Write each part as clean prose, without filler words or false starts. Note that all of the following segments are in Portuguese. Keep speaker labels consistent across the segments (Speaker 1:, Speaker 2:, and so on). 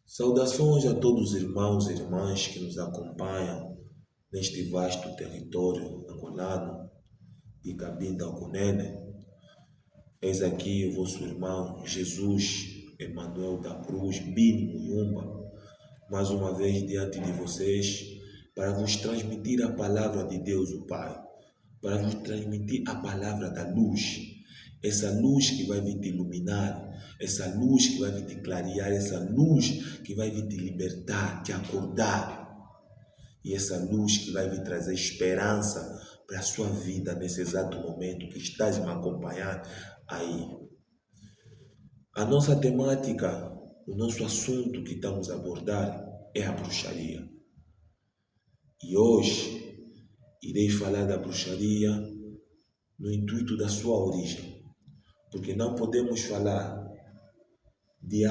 Speaker 1: Saudações a todos os irmãos e irmãs que nos acompanham neste vasto território angolano de Cabinda ao Cunene. Eis aqui o vosso irmão Jesus Emanuel da Cruz, Bini Muyumba, mais uma vez diante de vocês, para vos transmitir a palavra de Deus o Pai, para vos transmitir a palavra da luz, essa luz que vai vir te iluminar, essa luz que vai vir te clarear, essa luz que vai vir te libertar, te acordar, e essa luz que vai vir trazer esperança para a sua vida nesse exato momento que estás me acompanhando aí. A nossa temática, o nosso assunto que estamos a abordar é a bruxaria. E hoje irei falar da bruxaria no intuito da sua origem, porque não podemos falar de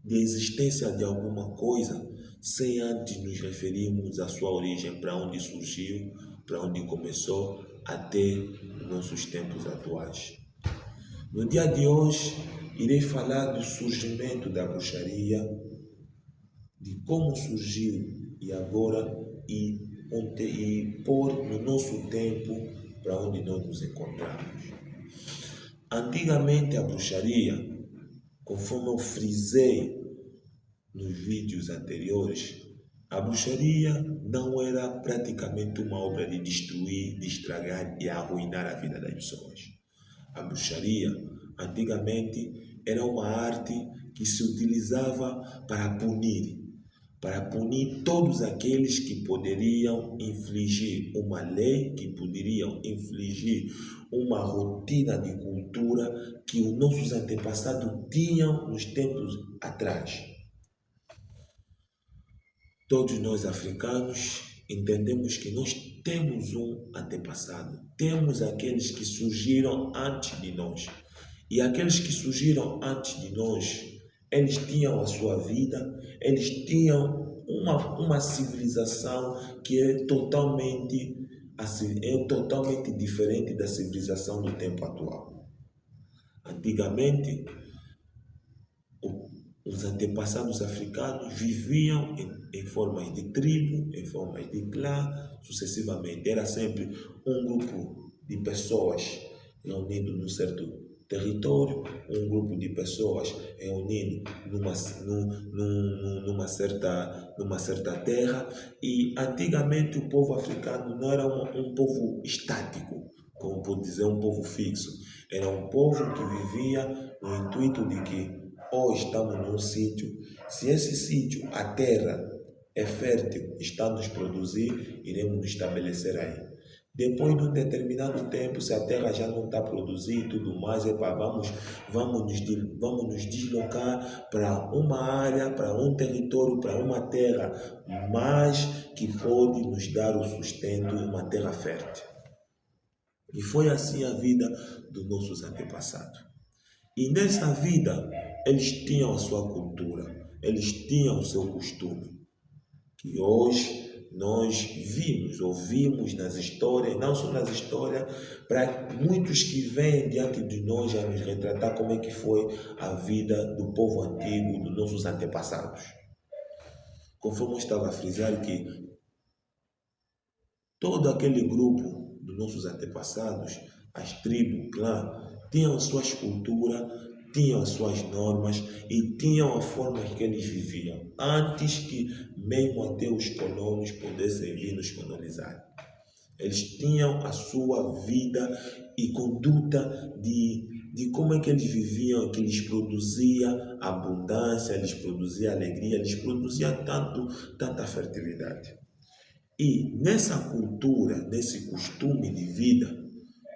Speaker 1: existência de alguma coisa sem antes nos referirmos à sua origem, para onde surgiu, para onde começou, até os nossos tempos atuais. No dia de hoje, irei falar do surgimento da bruxaria, de como surgiu e agora, e pôr no nosso tempo para onde nós nos encontramos. Antigamente a bruxaria, conforme eu frisei nos vídeos anteriores, a bruxaria não era praticamente uma obra de destruir, de estragar e arruinar a vida das pessoas. A bruxaria, antigamente, era uma arte que se utilizava para punir todos aqueles que poderiam infligir uma lei, que poderiam infligir uma rotina de cultura que os nossos antepassados tinham nos tempos atrás. Todos nós africanos entendemos que nós temos um antepassado, temos aqueles que surgiram antes de nós. E aqueles que surgiram antes de nós, eles tinham a sua vida, eles tinham uma civilização que é totalmente diferente da civilização do tempo atual. Antigamente, os antepassados africanos viviam em formas de tribo, em formas de clã, sucessivamente. Era sempre um grupo de pessoas reunido num certo território, um grupo de pessoas reunido numa certa terra. E antigamente o povo africano não era um povo estático, como pode dizer, um povo fixo. Era um povo que vivia no intuito de que hoje estamos num sítio, se esse sítio, a terra é fértil, está a nos produzir, iremos nos estabelecer aí. Depois de um determinado tempo, se a terra já não está a produzir e tudo mais, vamos nos deslocar para uma área, para um território, para uma terra mais que pode nos dar o sustento, uma terra fértil. E foi assim a vida dos nossos antepassados. E nessa vida, eles tinham a sua cultura, eles tinham o seu costume, que hoje nós ouvimos nas histórias, não só nas histórias, para muitos que vêm diante de nós a nos retratar como é que foi a vida do povo antigo, dos nossos antepassados. Conforme eu estava a frisar que todo aquele grupo dos nossos antepassados, as tribos, clãs, tinham suas culturas, tinham as suas normas e tinham a forma que eles viviam, antes que mesmo até os colonos pudessem vir nos colonizar. Eles tinham a sua vida e conduta de como é que eles viviam, que lhes produzia abundância, lhes produzia alegria, lhes produzia tanta fertilidade. E nessa cultura, nesse costume de vida,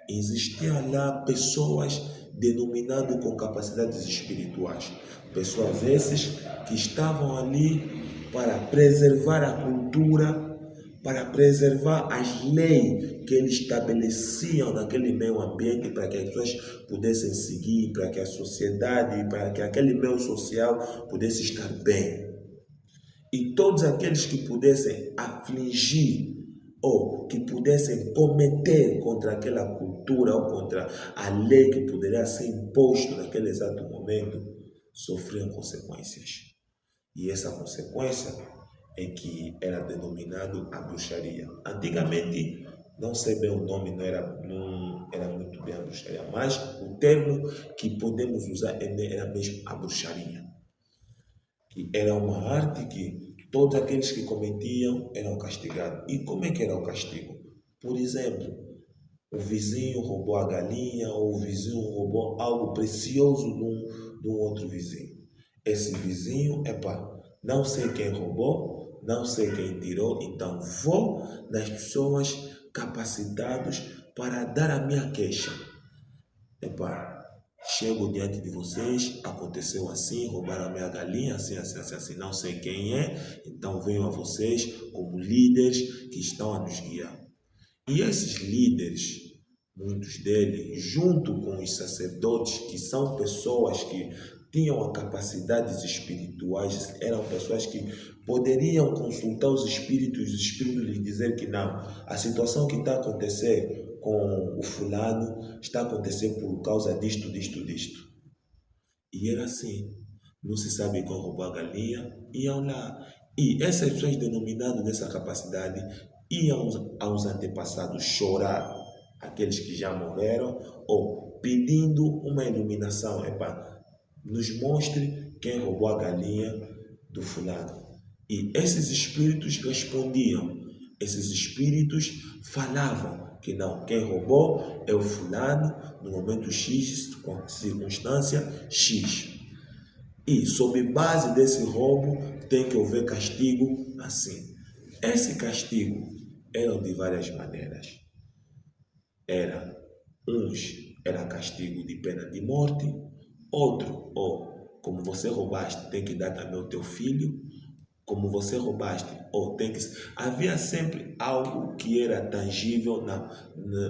Speaker 1: existiam lá pessoas denominadas com capacidades espirituais. Pessoas essas que estavam ali para preservar a cultura, para preservar as leis que eles estabeleciam naquele meio ambiente para que as pessoas pudessem seguir, para que a sociedade, para que aquele meio social pudesse estar bem. E todos aqueles que pudessem afligir ou que pudessem cometer contra aquela cultura ou contra a lei que poderia ser imposta naquele exato momento, sofriam consequências. E essa consequência é que era denominado a bruxaria. Antigamente, não sei bem o nome, não era muito bem a bruxaria, mas o termo que podemos usar era mesmo a bruxaria, que era uma arte que todos aqueles que cometiam eram castigados. E como é que era o castigo? Por exemplo, o vizinho roubou a galinha ou o vizinho roubou algo precioso de um outro vizinho. Esse vizinho, não sei quem roubou, não sei quem tirou, então vou nas pessoas capacitadas para dar a minha queixa. Chego diante de vocês, aconteceu assim, roubaram a minha galinha, assim, assim, assim, assim, não sei quem é, então venho a vocês como líderes que estão a nos guiar. E esses líderes, muitos deles, junto com os sacerdotes, que são pessoas que tinham capacidades espirituais, eram pessoas que poderiam consultar os espíritos lhes dizer que não, a situação que está a acontecer com o fulano está a acontecer por causa disto, disto, disto. E era assim, não se sabe quem roubou a galinha, iam lá. E essas pessoas denominadas dessa capacidade iam aos antepassados chorar, aqueles que já morreram, ou pedindo uma iluminação. Nos mostre quem roubou a galinha do fulano. E esses espíritos respondiam, esses espíritos falavam que não, quem roubou é o fulano no momento X, com circunstância X. E sob base desse roubo tem que haver castigo assim. Esse castigo era de várias maneiras. Era castigo de pena de morte, outro, como você roubaste, tem que dar também ao teu filho, como você roubaste, tem que... Havia sempre algo que era tangível,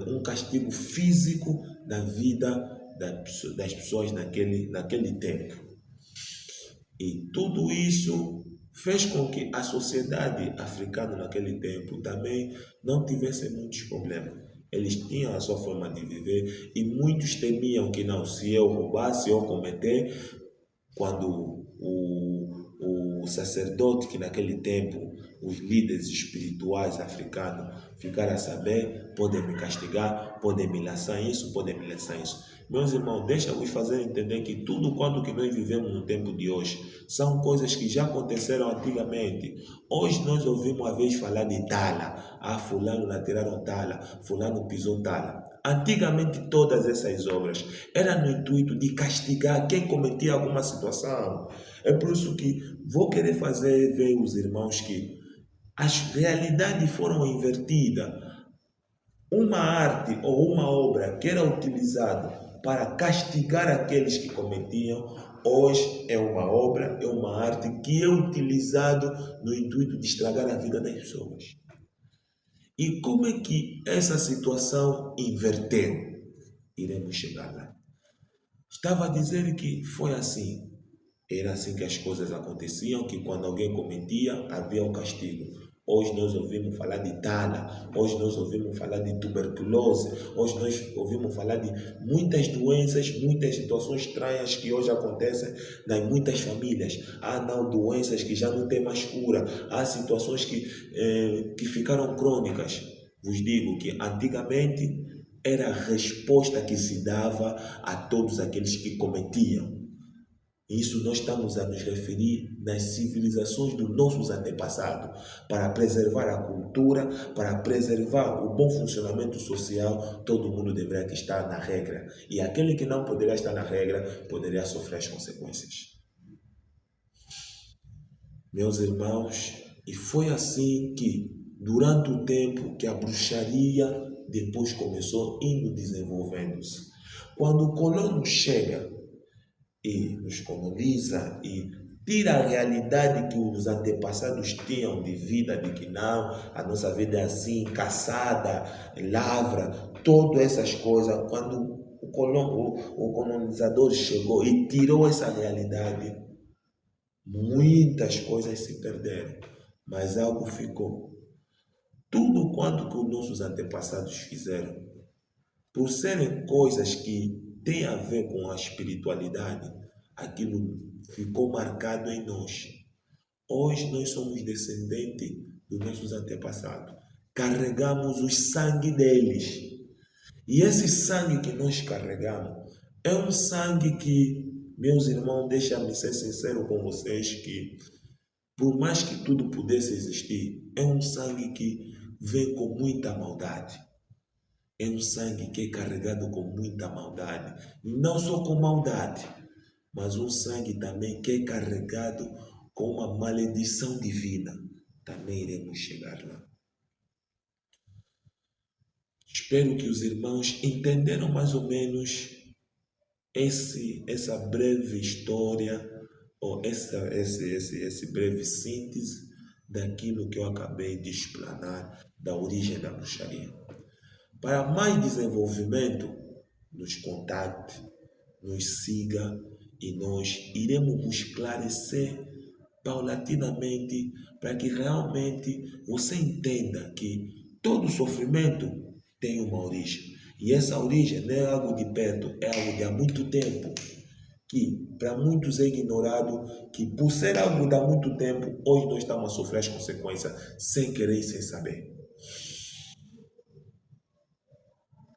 Speaker 1: um castigo físico na vida das pessoas naquele tempo. E tudo isso fez com que a sociedade africana naquele tempo também não tivesse muitos problemas. Eles tinham a sua forma de viver e muitos temiam que não, se eu roubar, se eu cometer, quando o sacerdote, que naquele tempo os líderes espirituais africanos ficaram a saber, podem me castigar, podem me lançar isso, podem me lançar isso. Meus irmãos, deixa-vos fazer entender que tudo quanto que nós vivemos no tempo de hoje são coisas que já aconteceram antigamente. Hoje nós ouvimos uma vez falar de tala. Fulano lá tiraram tala, fulano pisou tala. Antigamente todas essas obras eram no intuito de castigar quem cometia alguma situação. É por isso que vou querer fazer ver os irmãos que as realidades foram invertidas. Uma arte ou uma obra que era utilizada para castigar aqueles que cometiam, hoje é uma obra, é uma arte que é utilizado no intuito de estragar a vida das pessoas. E como é que essa situação inverteu? Iremos chegar lá. Estava a dizer que foi assim. Era assim que as coisas aconteciam, que quando alguém cometia, havia um castigo. Hoje nós ouvimos falar de tala, hoje nós ouvimos falar de tuberculose, hoje nós ouvimos falar de muitas doenças, muitas situações estranhas que hoje acontecem nas muitas famílias. Há não doenças que já não têm mais cura, há situações que ficaram crônicas. Vos digo que antigamente era a resposta que se dava a todos aqueles que cometiam. Isso nós estamos a nos referir nas civilizações dos nossos antepassados, para preservar a cultura, para preservar o bom funcionamento social, todo mundo deveria estar na regra. E aquele que não poderia estar na regra, poderia sofrer as consequências. Meus irmãos, e foi assim que, durante o tempo que a bruxaria depois começou indo desenvolvendo-se. Quando o colono chega e nos coloniza e tira a realidade que os antepassados tinham de vida, de que não, a nossa vida é assim, caçada, lavra, todas essas coisas. Quando o colonizador chegou e tirou essa realidade, muitas coisas se perderam, mas algo ficou. Tudo quanto que os nossos antepassados fizeram, por serem coisas que têm a ver com a espiritualidade, aquilo ficou marcado em nós. Hoje nós somos descendentes dos nossos antepassados. Carregamos o sangue deles. E esse sangue que nós carregamos é um sangue que, meus irmãos, deixa-me ser sincero com vocês, que por mais que tudo pudesse existir, é um sangue que vem com muita maldade. É um sangue que é carregado com muita maldade. Não só com maldade, mas um sangue também que é carregado com uma maledição divina. Também iremos chegar lá. Espero que os irmãos entenderam mais ou menos essa breve história, ou esse breve síntese daquilo que eu acabei de explanar da origem da bruxaria. Para mais desenvolvimento, nos contacte, nos siga e nós iremos vos esclarecer paulatinamente para que realmente você entenda que todo sofrimento tem uma origem. E essa origem não é algo de perto, é algo de há muito tempo, que para muitos é ignorado, que por ser algo de há muito tempo, hoje nós estamos a sofrer as consequências sem querer e sem saber.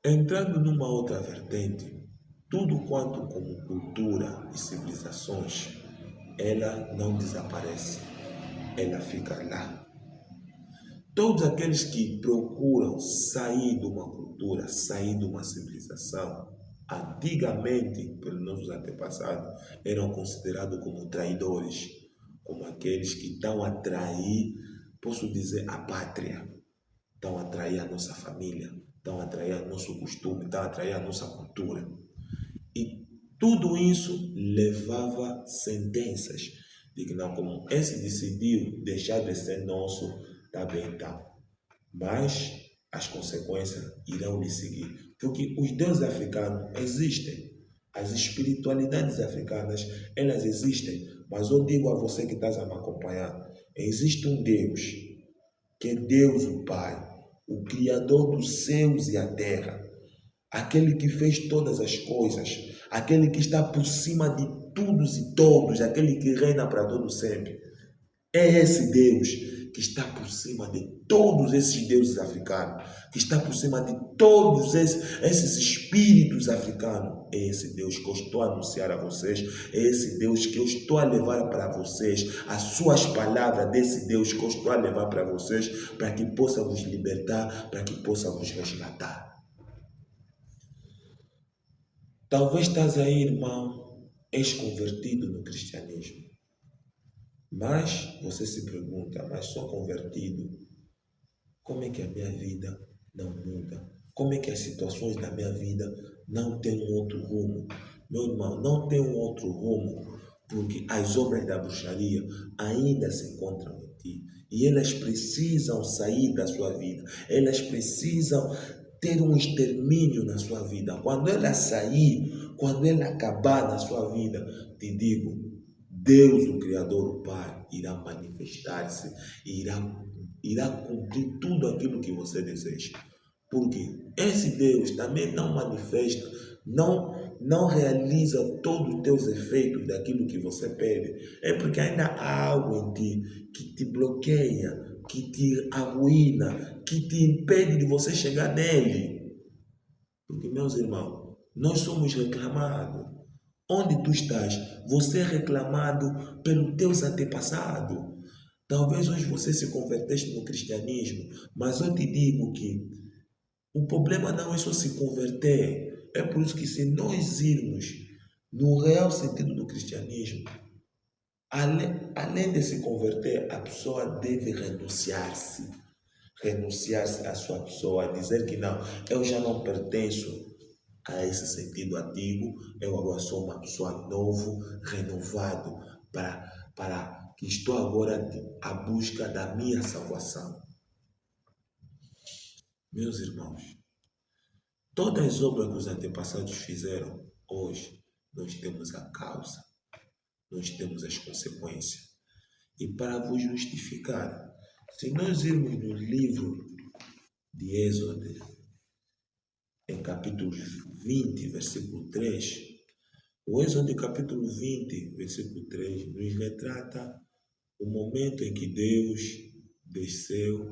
Speaker 1: Entrando numa outra vertente, tudo quanto como cultura e civilizações, ela não desaparece, ela fica lá. Todos aqueles que procuram sair de uma cultura, sair de uma civilização, antigamente, pelos nossos antepassados, eram considerados como traidores, como aqueles que estão a trair, posso dizer, a pátria, estão a trair a nossa família, estão a trair o nosso costume, estão a trair a nossa cultura. E tudo isso levava sentenças de que não, como esse decidiu deixar de ser nosso, está bem, tá. Mas as consequências irão lhe seguir. Porque os deuses africanos existem. As espiritualidades africanas, elas existem. Mas eu digo a você que está a me acompanhar, existe um Deus, que é Deus o Pai, o Criador dos céus e a terra, aquele que fez todas as coisas, aquele que está por cima de todos e todos, aquele que reina para todo sempre. É esse Deus que está por cima de todos esses deuses africanos, que está por cima de todos esses espíritos africanos. É esse Deus que eu estou a anunciar a vocês, é esse Deus que eu estou a levar para vocês, as suas palavras desse Deus que eu estou a levar para vocês, para que possa vos libertar, para que possa vos resgatar. Talvez estás aí, irmão, és convertido no cristianismo. Mas você se pergunta, mas sou convertido, como é que a minha vida não muda? Como é que as situações da minha vida não têm um outro rumo? Meu irmão, não tem um outro rumo, porque as obras da bruxaria ainda se encontram em ti. E elas precisam sair da sua vida. Elas precisam ter um extermínio na sua vida. Quando ela sair, quando ela acabar na sua vida, te digo, Deus, o Criador, o Pai, irá manifestar-se e irá cumprir tudo aquilo que você deseja. Porque esse Deus também não manifesta, não realiza todos os teus efeitos daquilo que você pede. É porque ainda há algo em ti que te bloqueia, que te arruína, que te impede de você chegar nele. Porque, meus irmãos, nós somos reclamados. Onde tu estás, você é reclamado pelos teus antepassados. Talvez hoje você se converteste no cristianismo, mas eu te digo que o problema não é só se converter. É por isso que se nós irmos no real sentido do cristianismo, além de se converter, a pessoa deve renunciar-se. Renunciar-se à sua pessoa, dizer que não, eu já não pertenço a esse sentido antigo, eu agora sou uma pessoa novo, renovado, para que estou agora à busca da minha salvação. Meus irmãos, todas as obras que os antepassados fizeram, hoje nós temos a causa, nós temos as consequências. E para vos justificar, se nós irmos no livro de Êxodo, em capítulo 20, versículo 3, o Êxodo capítulo 20, versículo 3, nos retrata o momento em que Deus desceu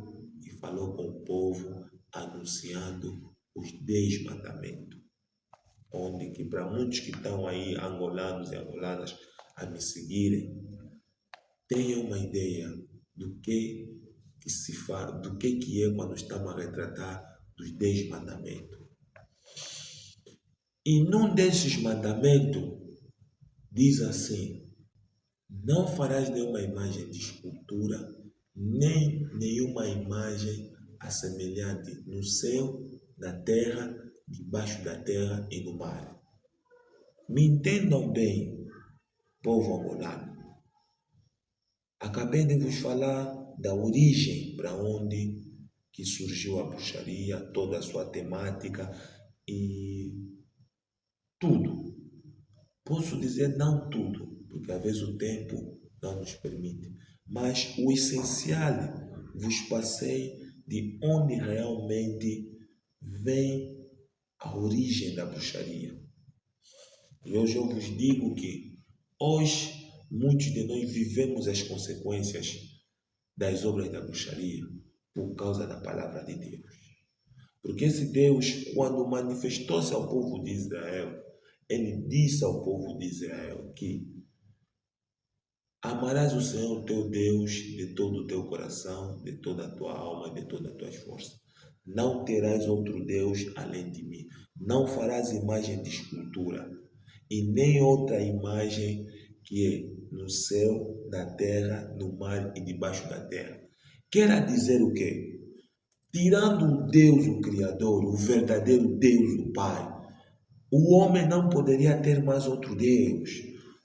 Speaker 1: e falou com o povo, anunciando os 10 mandamentos. Onde que para muitos que estão aí, angolanos e angolanas, a me seguirem, tenham uma ideia do que se faz, do que é quando estamos a retratar dos 10 mandamentos. E num desses mandamentos diz assim: não farás nenhuma imagem de escultura, nem nenhuma imagem assemelhante no céu, na terra, debaixo da terra e no mar. Me entendam bem, povo angolano. Acabei de vos falar da origem para onde que surgiu a bruxaria, toda a sua temática e tudo. Posso dizer não tudo, porque às vezes o tempo não nos permite, mas o essencial vos passei de onde realmente vem a origem da bruxaria. E hoje eu vos digo que hoje muitos de nós vivemos as consequências das obras da bruxaria por causa da palavra de Deus. Porque esse Deus, quando manifestou-se ao povo de Israel, ele disse ao povo de Israel que amarás o Senhor teu Deus de todo o teu coração, de toda a tua alma e de todas as tuas forças. Não terás outro Deus além de mim. Não farás imagem de escultura e nem outra imagem que é no céu, na terra, no mar e debaixo da terra. Quer dizer o quê? Tirando o Deus, o Criador, o verdadeiro Deus, o Pai, o homem não poderia ter mais outro Deus.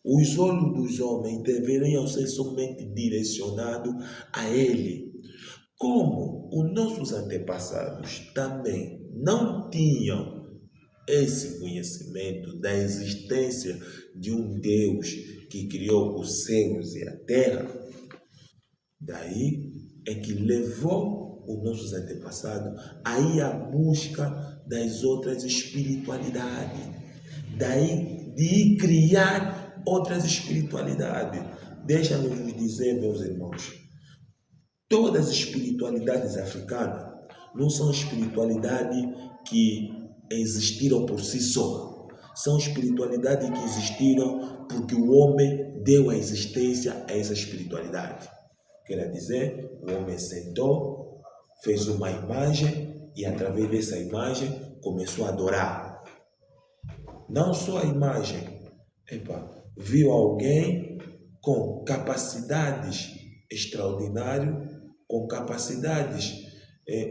Speaker 1: Os olhos dos homens deveriam ser somente direcionados a Ele. Como os nossos antepassados também não tinham esse conhecimento da existência de um Deus que criou os céus e a terra, daí é que levou os nossos antepassados a ir à busca das outras espiritualidades, daí de ir criar outras espiritualidades. Deixa-me vos dizer, meus irmãos, todas as espiritualidades africanas não são espiritualidades que existiram por si só. São espiritualidades que existiram porque o homem deu a existência a essa espiritualidade. Quer dizer, o homem sentou, fez uma imagem e através dessa imagem começou a adorar. Não só a imagem, viu alguém com capacidades extraordinárias, com capacidades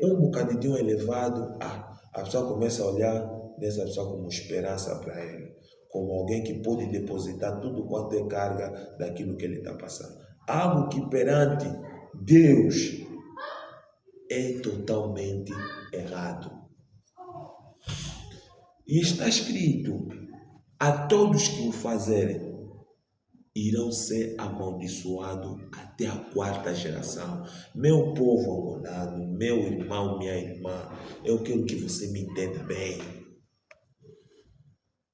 Speaker 1: um bocadinho elevado, a pessoa começa a olhar dessa pessoa como esperança para ele, como alguém que pode depositar tudo quanto é carga daquilo que ele está passando. Algo que perante Deus é totalmente errado. E está escrito: a todos que o fazerem irão ser amaldiçoados até a 4ª geração. Meu povo angolano, meu irmão, minha irmã, eu quero que você me entenda bem.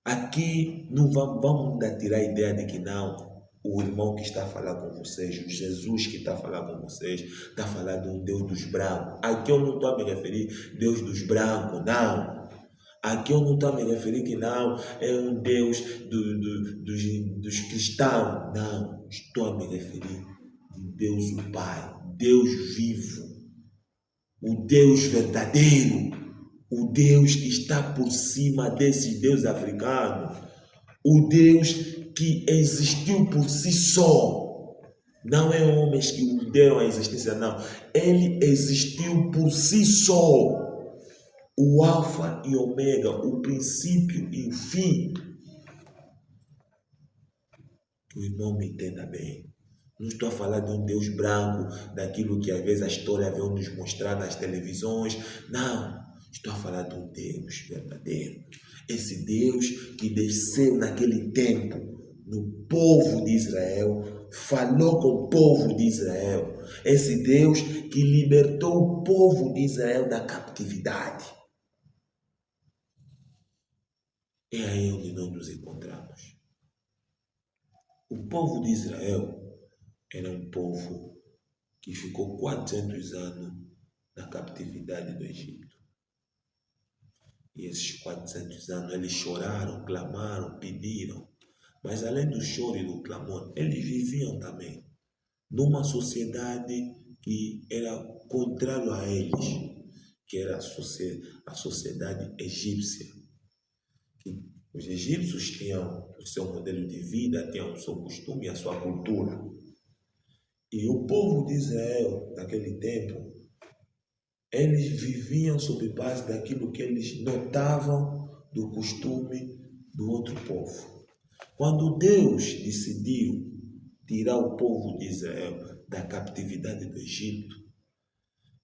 Speaker 1: Aqui não vamos tirar a ideia de que não, o irmão que está a falar com vocês, o Jesus que está a falar com vocês, está a falar de um Deus dos brancos. Aqui eu não estou a me referir a Deus dos brancos, não. Aqui eu não estou a me referir que não, é um Deus dos cristãos. Não, estou a me referir a Deus o Pai, Deus vivo, o Deus verdadeiro, o Deus que está por cima desse Deus africano, o Deus que existiu por si só. Não é homens que o deram a existência, não. Ele existiu por si só. O alfa e ômega, o princípio e o fim. Que o irmão me entenda bem. Não estou a falar de um Deus branco, daquilo que às vezes a história vem nos mostrar nas televisões. Não, estou a falar de um Deus verdadeiro. Esse Deus que desceu naquele tempo no povo de Israel, falou com o povo de Israel. Esse Deus que libertou o povo de Israel da captividade. É aí onde nós nos encontramos. O povo de Israel era um povo que ficou 400 anos na captividade do Egito. E esses 400 anos eles choraram, clamaram, pediram. Mas além do choro e do clamor, eles viviam também numa sociedade que era contrária a eles, que era a sociedade egípcia. Que os egípcios tinham o seu modelo de vida, tinham o seu costume e a sua cultura. E o povo de Israel, naquele tempo, eles viviam sob base daquilo que eles notavam do costume do outro povo. Quando Deus decidiu tirar o povo de Israel da captividade do Egito,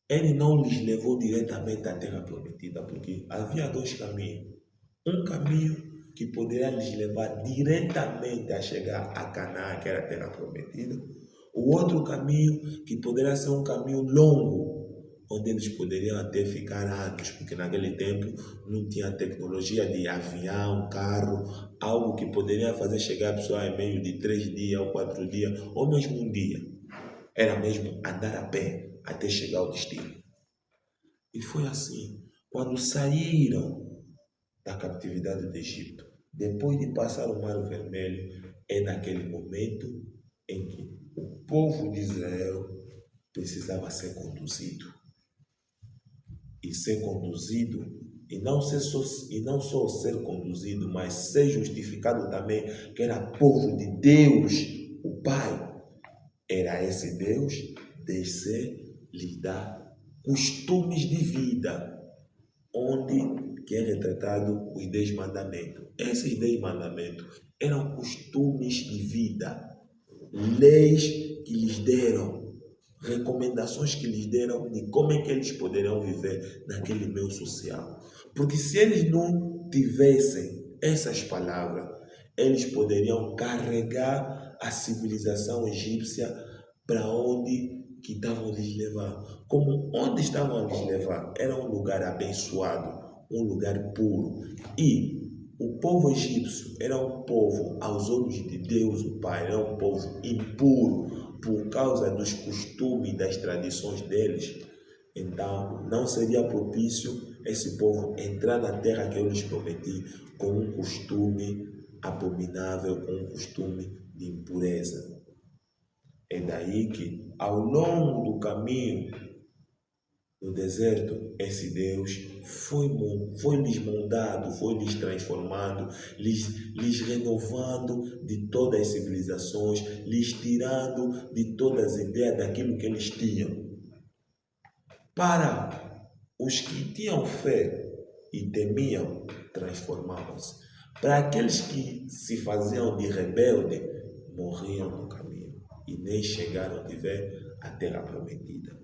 Speaker 1: Ele não lhes levou diretamente à terra prometida, porque havia dois caminhos. Um caminho que poderia lhes levar diretamente a chegar a Canaã, que era a terra prometida. O outro caminho que poderia ser um caminho longo, onde eles poderiam até ficar anos, porque naquele tempo não tinha tecnologia de avião, carro, algo que poderia fazer chegar a pessoa em meio de 3 dias ou 4 dias, ou mesmo um dia. Era mesmo andar a pé até chegar ao destino. E foi assim, quando saíram da captividade do Egito, depois de passar o Mar Vermelho, é naquele momento em que o povo de Israel precisava ser conduzido. E ser conduzido, e não só ser conduzido, mas ser justificado também, que era povo de Deus, o Pai. Era esse Deus descer, lhe dar costumes de vida, onde que é retratado os 10 mandamentos. Esses 10 mandamentos eram costumes de vida, leis que lhes deram, recomendações que lhes deram de como é que eles poderiam viver naquele meio social. Porque se eles não tivessem essas palavras, eles poderiam carregar a civilização egípcia para onde que estavam lhes levar. Como onde estavam lhes levar era um lugar abençoado, um lugar puro. E o povo egípcio era um povo, aos olhos de Deus o Pai, era um povo impuro por causa dos costumes e das tradições deles. Então, não seria propício esse povo entrar na terra que eu lhes prometi com um costume abominável, com um costume de impureza. É daí que, ao longo do caminho no deserto, esse Deus foi lhes moldado, foi lhes transformando, lhes renovando de todas as civilizações, lhes tirando de todas as ideias daquilo que eles tinham. Para os que tinham fé e temiam, transformavam-se. Para aqueles que se faziam de rebelde, morriam no caminho e nem chegaram a ver a terra prometida.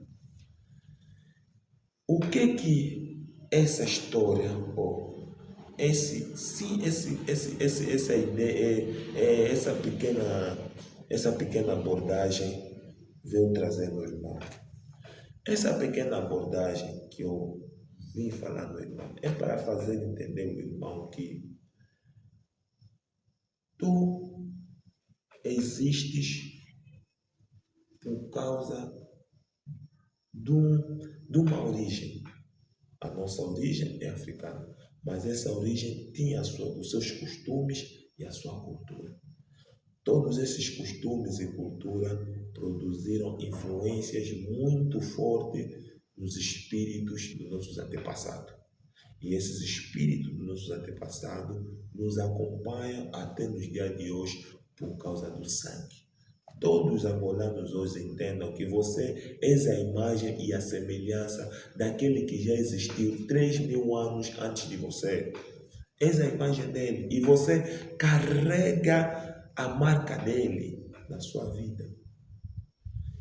Speaker 1: O que essa história, ou essa ideia, essa pequena abordagem veio trazer, meu irmão? Essa pequena abordagem que eu vim falar, meu irmão, é para fazer entender, meu irmão, que tu existes por causa de uma origem. A nossa origem é africana, mas essa origem tinha os seus costumes e a sua cultura. Todos esses costumes e cultura produziram influências muito fortes nos espíritos dos nossos antepassados. E esses espíritos dos nossos antepassados nos acompanham até nos dias de hoje por causa do sangue. Todos os angolanos hoje entendam que você és a imagem e a semelhança daquele que já existiu 3.000 anos antes de você. És a imagem dele e você carrega a marca dele na sua vida.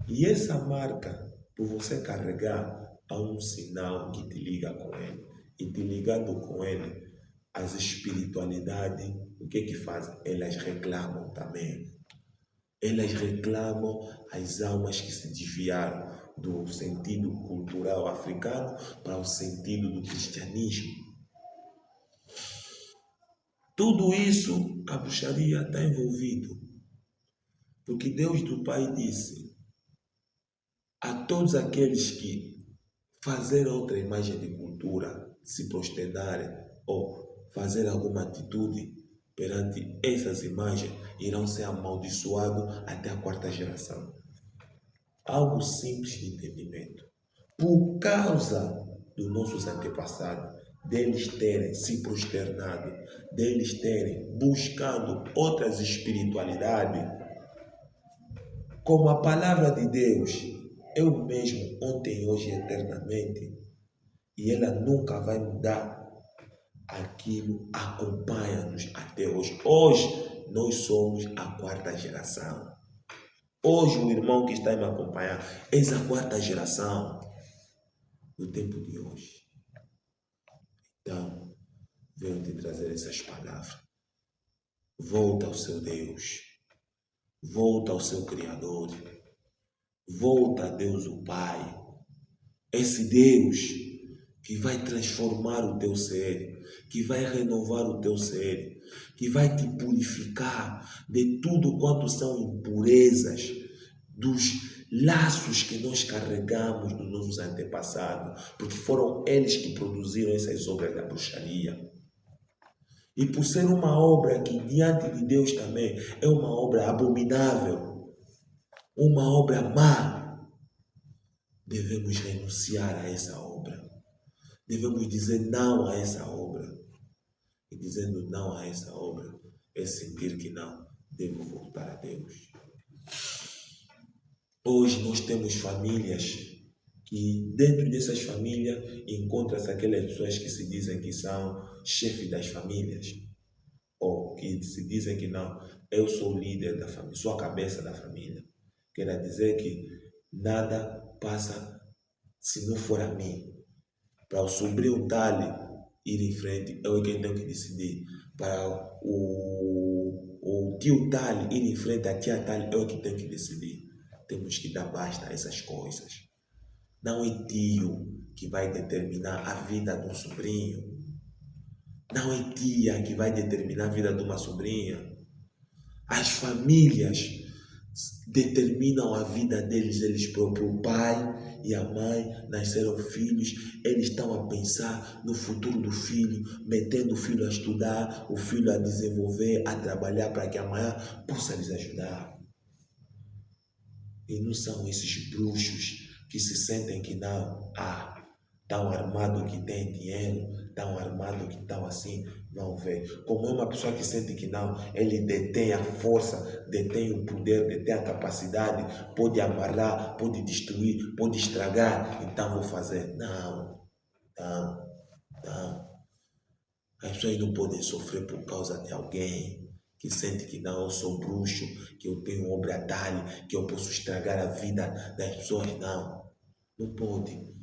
Speaker 1: E essa marca, por você carregar, há um sinal que te liga com ele. E te ligando com ele, as espiritualidades, o que fazem? Elas reclamam também. Elas reclamam as almas que se desviaram do sentido cultural africano para o sentido do cristianismo. Tudo isso a bruxaria está envolvido. Porque Deus do Pai disse a todos aqueles que fazerem outra imagem de cultura, se prosternarem ou fazer alguma atitude perante essas imagens, irão ser amaldiçoados até a quarta geração. Algo simples de entendimento. Por causa dos nossos antepassados, deles terem se prosternado, deles terem buscado outras espiritualidades, como a palavra de Deus é o mesmo ontem, hoje e eternamente, e ela nunca vai mudar. Aquilo acompanha-nos até hoje. Hoje nós somos a quarta geração. Hoje o irmão que está a me acompanhar é a quarta geração do tempo de hoje. Então, venho te trazer essas palavras. Volta ao seu Deus. Volta ao seu Criador. Volta a Deus o Pai. Esse Deus que vai transformar o teu ser, que vai renovar o teu ser, que vai te purificar de tudo quanto são impurezas, dos laços que nós carregamos dos nossos antepassados, porque foram eles que produziram essas obras da bruxaria. E por ser uma obra que diante de Deus também é uma obra abominável, uma obra má, devemos renunciar a essa obra. Devemos dizer não a essa obra. E dizendo não a essa obra, é sentir que não devo voltar a Deus. Hoje nós temos famílias que dentro dessas famílias encontram-se aquelas pessoas que se dizem que são chefes das famílias. Ou que se dizem que não, eu sou o líder da família, sou a cabeça da família. Quer dizer que nada passa se não for a mim. Para o sobrinho tal ir em frente, eu é quem tenho que decidir. Para o tio tal ir em frente, a tia tal, eu é que tenho que decidir. Temos que dar basta a essas coisas. Não é tio que vai determinar a vida de um sobrinho. Não é tia que vai determinar a vida de uma sobrinha. As famílias determinam a vida deles, eles próprios. O pai e a mãe nasceram filhos, eles estão a pensar no futuro do filho, metendo o filho a estudar, o filho a desenvolver, a trabalhar para que amanhã possa lhes ajudar. E não são esses bruxos que se sentem que não, tão armado que tem dinheiro, tão armado que estão assim, vão ver. Como é uma pessoa que sente que não, ele detém a força, detém o poder, detém a capacidade, pode amarrar, pode destruir, pode estragar, então vou fazer. Não. As pessoas não podem sofrer por causa de alguém que sente que não, eu sou bruxo, que eu tenho obra tal, que eu posso estragar a vida das pessoas. Não pode.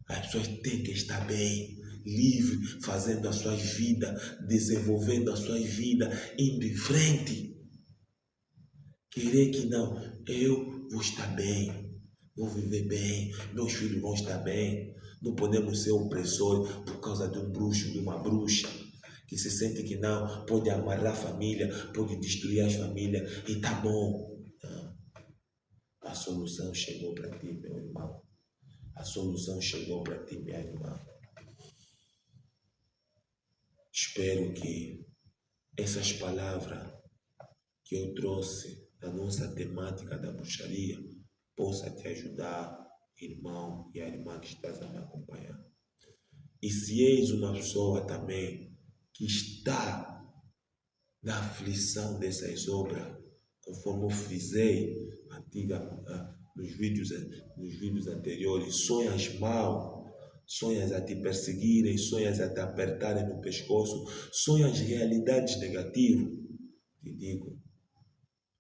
Speaker 1: As pessoas têm que estar bem, livre, fazendo as suas vidas, desenvolvendo as suas vidas, indo em frente. Querer que não, eu vou estar bem, vou viver bem, meus filhos vão estar bem. Não podemos ser opressores por causa de um bruxo, de uma bruxa, que se sente que não, pode amarrar a família, pode destruir as famílias, e tá bom. Não. A solução chegou para ti, meu irmão. A solução chegou para ti, minha irmã. Espero que essas palavras que eu trouxe na nossa temática da bruxaria possa te ajudar, irmão e a irmã que estás a me acompanhar. E se és uma pessoa também que está na aflição dessas obras, conforme eu frisei nos vídeos anteriores, sonhas mal, sonhas a te perseguirem, sonhas a te apertarem no pescoço, sonhas realidades negativas, te digo,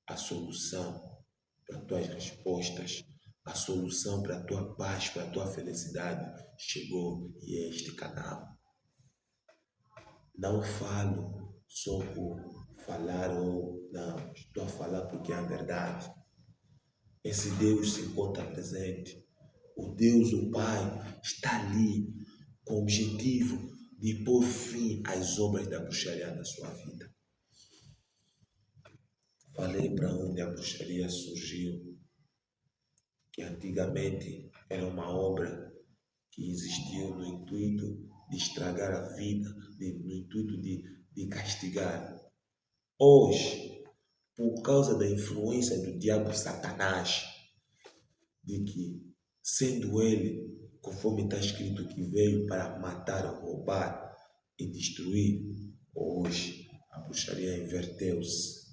Speaker 1: a solução para as tuas respostas, a solução para a tua paz, para a tua felicidade chegou e é este canal. Não falo só por falar ou não, estou a falar porque é a verdade. Esse Deus se encontra presente. O Deus, o Pai, está ali com o objetivo de pôr fim às obras da bruxaria na sua vida. Falei para onde a bruxaria surgiu, que antigamente era uma obra que existiu no intuito de estragar a vida, no intuito de castigar. Hoje, por causa da influência do diabo Satanás, de que, sendo ele, conforme está escrito, que veio para matar, roubar e destruir, hoje a bruxaria inverteu-se.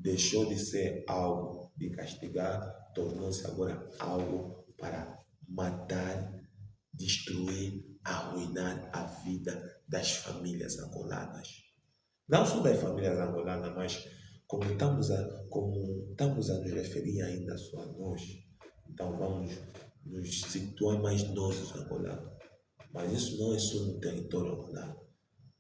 Speaker 1: Deixou de ser algo de castigar, tornou-se agora algo para matar, destruir, arruinar a vida das famílias angolanas. Não só das famílias angolanas, mas como estamos a nos referir ainda só a nós, então vamos nos situar mais nós os angolanos. Mas isso não é só no território angolano,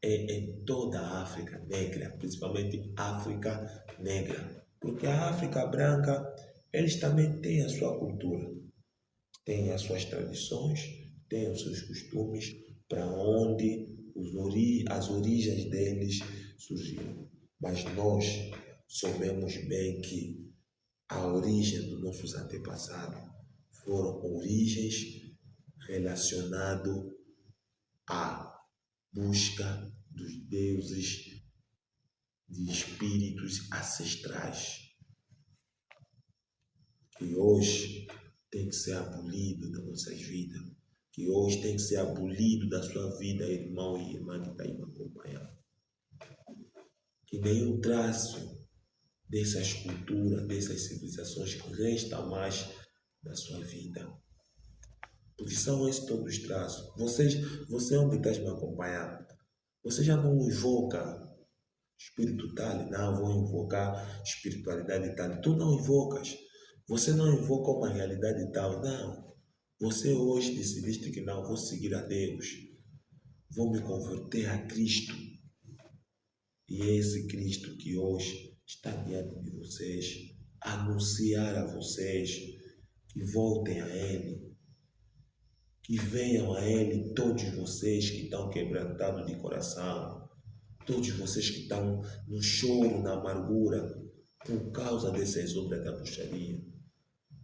Speaker 1: é em toda a África negra, principalmente África negra. Porque a África branca, eles também têm a sua cultura, têm as suas tradições, têm os seus costumes, para onde as origens deles surgiram. Mas nós sabemos bem que a origem dos nossos antepassados foram origens relacionadas à busca dos deuses, de espíritos ancestrais, que hoje tem que ser abolido das nossas vidas, que hoje tem que ser abolido da sua vida, irmão e irmã que está aí me acompanhando. Que nenhum traço dessas culturas, dessas civilizações resta mais na sua vida. Porque são esses todos os traços. Você onde está me acompanhando, você já não invoca espírito tal, não, vou invocar espiritualidade tal. Tu não invocas. Você não invoca uma realidade tal, não. Você hoje decidiste que não, vou seguir a Deus. Vou me converter a Cristo. E é esse Cristo que hoje está diante de vocês, anunciar a vocês que voltem a Ele, que venham a Ele todos vocês que estão quebrantados de coração, todos vocês que estão no choro, na amargura, por causa dessas obras da bruxaria.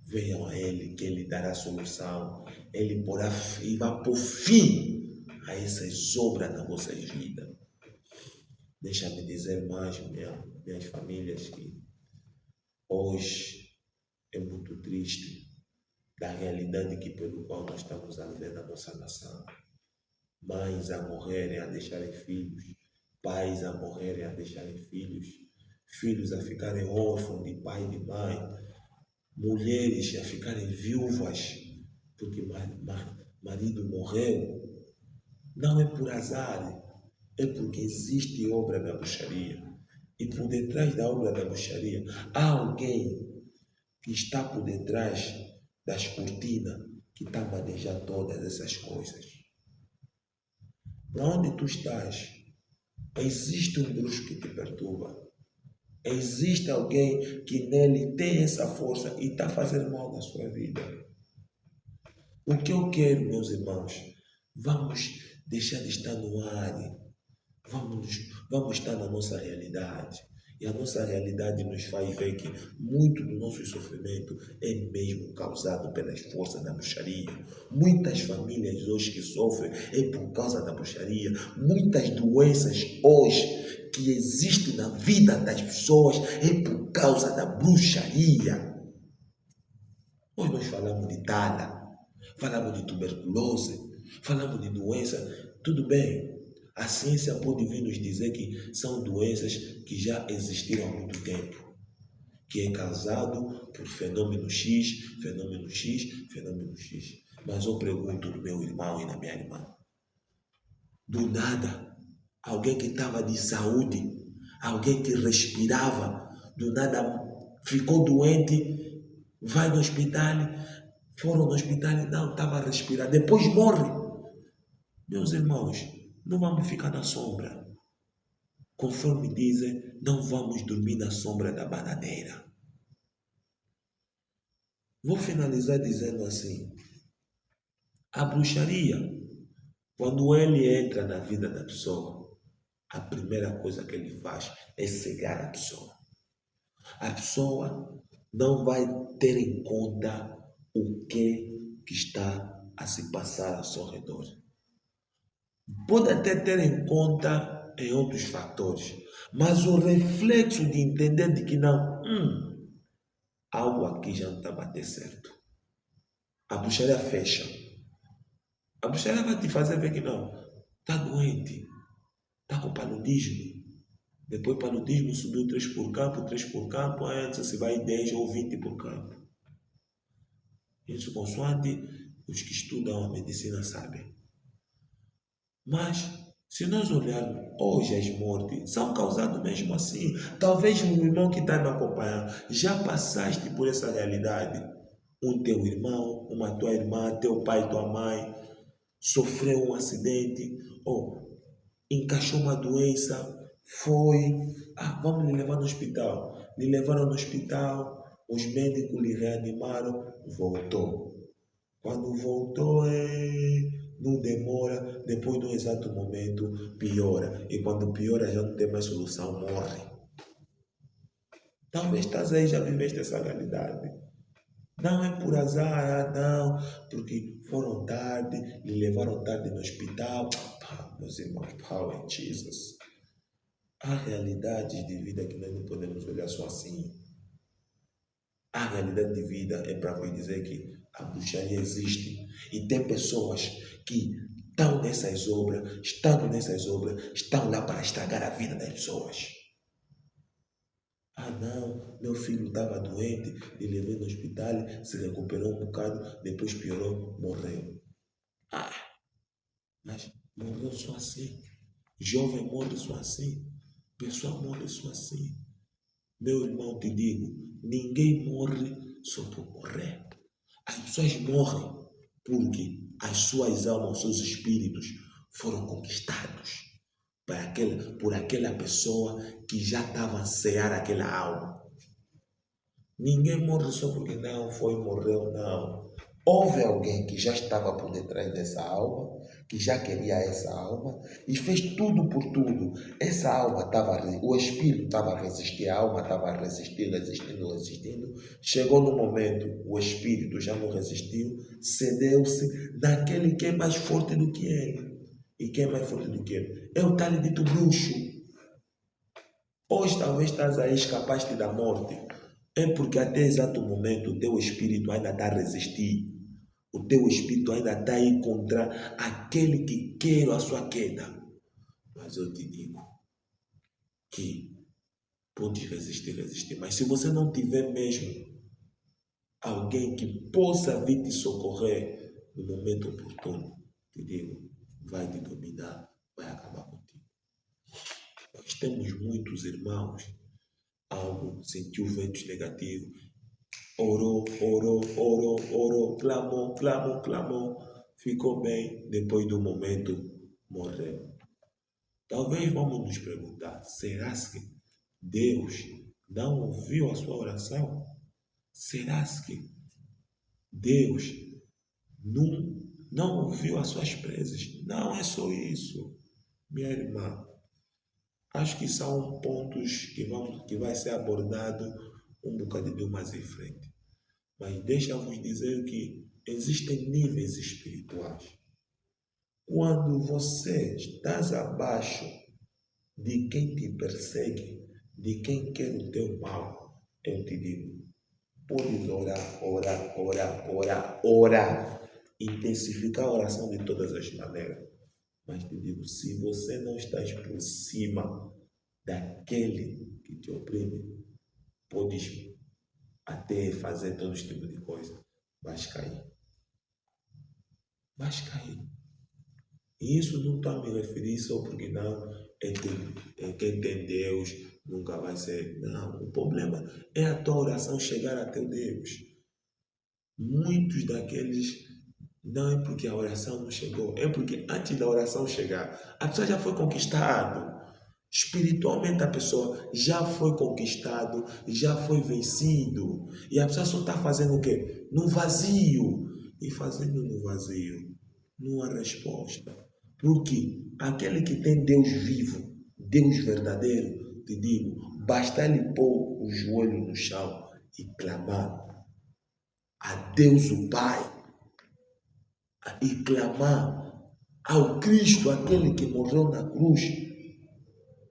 Speaker 1: Venham a Ele, que Ele dará solução. Ele vai pôr fim a essas obras nas vossas vidas. Deixa-me dizer mais, minhas famílias, que hoje é muito triste da realidade pelo qual nós estamos a viver na nossa nação. Mães a morrerem, a deixarem filhos, pais a morrerem, a deixarem filhos, filhos a ficarem órfãos de pai e de mãe, mulheres a ficarem viúvas porque marido morreu. Não é por azar, é porque existe obra da bruxaria. E por detrás da obra da bruxaria há alguém que está por detrás das cortinas, que está a manejar todas essas coisas. Para onde tu estás, existe um bruxo que te perturba. Existe alguém que nele tem essa força e está fazendo mal na sua vida. O que eu quero, meus irmãos, vamos deixar de estar no ar. Vamos estar na nossa realidade. E a nossa realidade nos faz ver que muito do nosso sofrimento é mesmo causado pelas forças da bruxaria. Muitas famílias hoje que sofrem é por causa da bruxaria. Muitas doenças hoje que existem na vida das pessoas é por causa da bruxaria. Hoje nós falamos de tala, falamos de tuberculose, falamos de doença, tudo bem. A ciência pode vir nos dizer que são doenças que já existiram há muito tempo, que é causado por fenômeno X, fenômeno X, fenômeno X. Mas eu pergunto do meu irmão e da minha irmã, do nada, alguém que estava de saúde, alguém que respirava, do nada ficou doente, vai no hospital, foram no hospital, não, estava a respirar, depois morre. Meus irmãos, não vamos ficar na sombra. Conforme dizem, não vamos dormir na sombra da bananeira. Vou finalizar dizendo assim, a bruxaria, quando ele entra na vida da pessoa, a primeira coisa que ele faz é cegar a pessoa. A pessoa não vai ter em conta o que está a se passar ao seu redor. Pode até ter em conta em outros fatores, mas o reflexo de entender de que não, algo aqui já não está a bater certo. A bruxaria fecha. A bruxaria vai te fazer ver que não, está doente, está com paludismo. Depois paludismo subiu 3 por campo, antes se vai 10 ou 20 por campo. Isso consoante os que estudam a medicina sabem. Mas, se nós olharmos hoje as mortes, são causadas mesmo assim. Talvez o irmão que está me acompanhando, já passaste por essa realidade. Um teu irmão, uma tua irmã, teu pai, tua mãe, sofreu um acidente, ou encaixou uma doença, vamos lhe levar no hospital. Lhe levaram no hospital, os médicos lhe reanimaram, voltou. Quando voltou, não demora, depois de um exato momento, piora. E quando piora, já não tem mais solução, morre. Talvez estás aí, já viveste essa realidade. Não é por azar, não, porque foram tarde, lhe levaram tarde no hospital. Meus irmãos, power in Jesus. Há realidades de vida que nós não podemos olhar só assim. A realidade de vida é para vos dizer que a bruxaria existe. E tem pessoas que estão nessas obras, estão lá para estragar a vida das pessoas. Não, meu filho estava doente, lhe levei no hospital, se recuperou um bocado, depois piorou, morreu. Mas morreu só assim. Jovem morre só assim. Pessoa morre só assim. Meu irmão, te digo, ninguém morre só por morrer. As pessoas morrem porque as suas almas, os seus espíritos foram conquistados por aquela pessoa que já estava a ansiar aquela alma. Ninguém morre só porque não morreu, não. Houve alguém que já estava por detrás dessa alma, que já queria essa alma e fez tudo por tudo. Essa alma o espírito estava a resistir, a alma estava a resistir, resistindo. Chegou no momento, o espírito já não resistiu, cedeu-se naquele que é mais forte do que ele. E quem é mais forte do que ele? É o tal dito bruxo. Hoje talvez estás aí, escapaste da morte. É porque até exato momento o teu espírito ainda está a resistir. O teu espírito ainda está aí contra aquele que quer a sua queda. Mas eu te digo que pode resistir. Mas se você não tiver mesmo alguém que possa vir te socorrer no momento oportuno, te digo, vai te dominar, vai acabar contigo. Nós temos muitos irmãos, algo sentiu ventos negativos, orou, clamou, ficou bem, depois do momento morreu. Talvez vamos nos perguntar, será que Deus não ouviu a sua oração? Será que Deus não ouviu as suas preces? Não é só isso, minha irmã. Acho que são pontos que vai ser abordado um bocadinho mais em frente. Mas deixa-vos dizer que existem níveis espirituais. Quando você estás abaixo de quem te persegue, de quem quer o teu mal, eu te digo, podes orar, intensificar a oração de todas as maneiras. Mas te digo, se você não estás por cima daquele que te oprime, podes até fazer todo esse tipo de coisa, vais cair. E isso não está a me referir só porque não quem tem Deus nunca vai ser. Não, o problema é a tua oração chegar até Deus. Muitos daqueles não é porque a oração não chegou, é porque antes da oração chegar, a pessoa já foi conquistada. Espiritualmente a pessoa já foi conquistado, já foi vencido. E a pessoa só está fazendo o quê? No vazio. E fazendo no vazio, não há resposta. Porque aquele que tem Deus vivo, Deus verdadeiro, te digo, basta ele pôr o joelho no chão e clamar a Deus o Pai, e clamar ao Cristo, aquele que morreu na cruz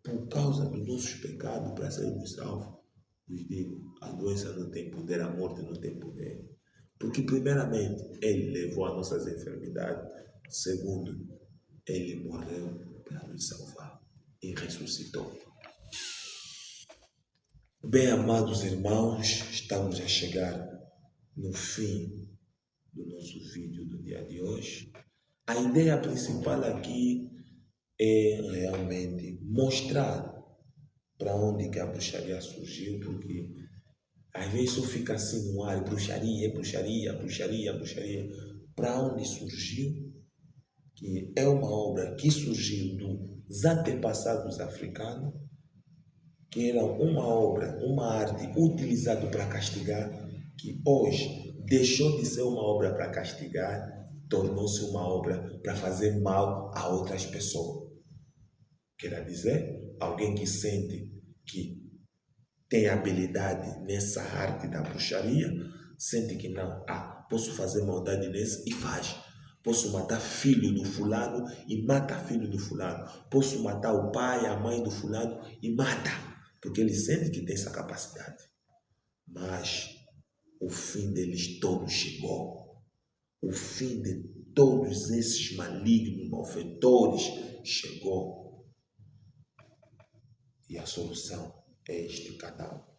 Speaker 1: por causa dos nossos pecados para sermos salvos. Vos digo, a doença não tem poder, a morte não tem poder. Porque primeiramente, Ele levou as nossas enfermidades. Segundo, Ele morreu para nos salvar e ressuscitou. Bem, amados irmãos, estamos a chegar no fim do nosso vídeo do dia de hoje. A ideia principal aqui é realmente mostrar para onde que a bruxaria surgiu, porque às vezes só fica assim no ar, bruxaria, bruxaria, bruxaria, bruxaria. Para onde surgiu? Que é uma obra que surgiu dos antepassados africanos, que era uma obra, uma arte utilizada para castigar, que hoje deixou de ser uma obra para castigar, tornou-se uma obra para fazer mal a outras pessoas. Quer dizer, alguém que sente que tem habilidade nessa arte da bruxaria, sente que não, posso fazer maldade nesse e faz. Posso matar filho do fulano e mata filho do fulano. Posso matar o pai, a mãe do fulano e mata, porque ele sente que tem essa capacidade. Mas o fim deles todos chegou. O fim de todos esses malignos, malfeitores chegou. E a solução é este canal.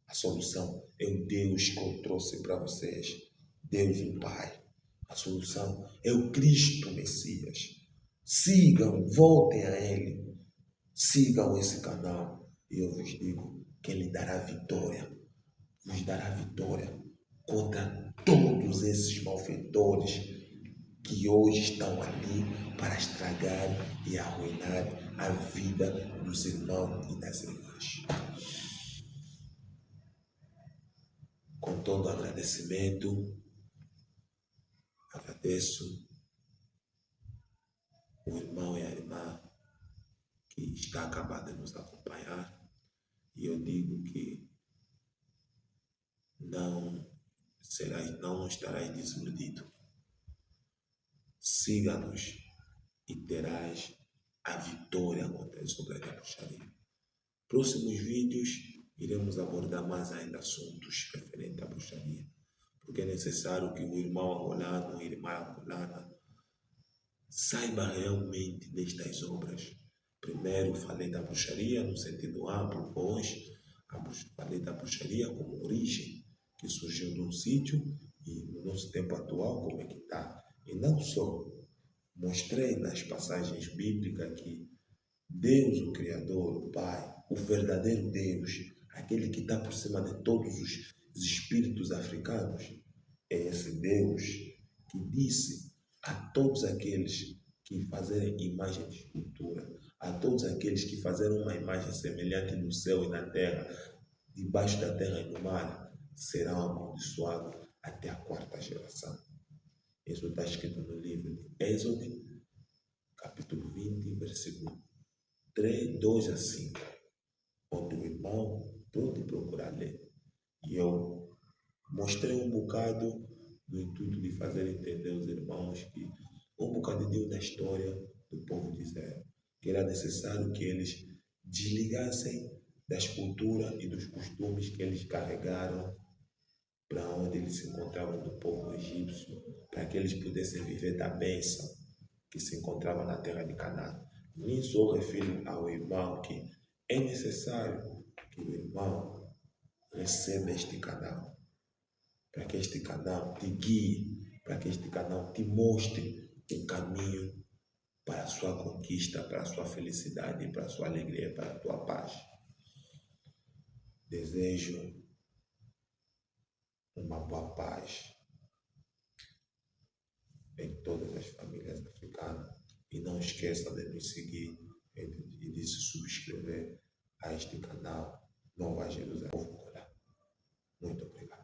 Speaker 1: A solução é o Deus que eu trouxe para vocês. Deus o Pai. A solução é o Cristo Messias. Sigam, voltem a Ele. Sigam esse canal. E eu vos digo que Ele dará vitória. Vos dará vitória contra todos esses malfeitores que hoje estão ali para estragar e arruinar a vida dos irmãos e das irmãs. Com todo agradecimento, agradeço o irmão e a irmã que está acabado de nos acompanhar, e eu digo que não estarás desiludido. Siga-nos e terás a vitória contra as obras da bruxaria. Próximos vídeos iremos abordar mais ainda assuntos referentes à bruxaria, porque é necessário que o irmão angolano, a irmã angolana, saiba realmente destas obras. Primeiro falei da bruxaria no sentido amplo, hoje falei da bruxaria como origem, que surgiu de um sítio e no nosso tempo atual como é que está. E não só, mostrei nas passagens bíblicas que Deus, o Criador, o Pai, o verdadeiro Deus, aquele que está por cima de todos os espíritos africanos, é esse Deus que disse a todos aqueles que fazerem imagem de escultura, a todos aqueles que fazerem uma imagem semelhante no céu e na terra, debaixo da terra e no mar, serão amaldiçoados até a 4ª geração. Isso está escrito no livro de Êxodo, capítulo 20, versículo 2 a 5, onde o irmão pode procurar ler. E eu mostrei um bocado no intuito de fazer entender aos irmãos que um bocadinho da história do povo de Israel, que era necessário que eles desligassem das culturas e dos costumes que eles carregaram para onde eles se encontravam do povo egípcio, para que eles pudessem viver da bênção que se encontrava na terra de Canaã. Nisso eu refiro ao irmão que é necessário que o irmão receba este canal, para que este canal te guie, para que este canal te mostre o caminho para a sua conquista, para a sua felicidade, para a sua alegria, para a tua paz. Desejo uma boa paz em todas as famílias africanas e não esqueça de nos seguir e de se subscrever a este canal Nova Jerusalém. Muito obrigado.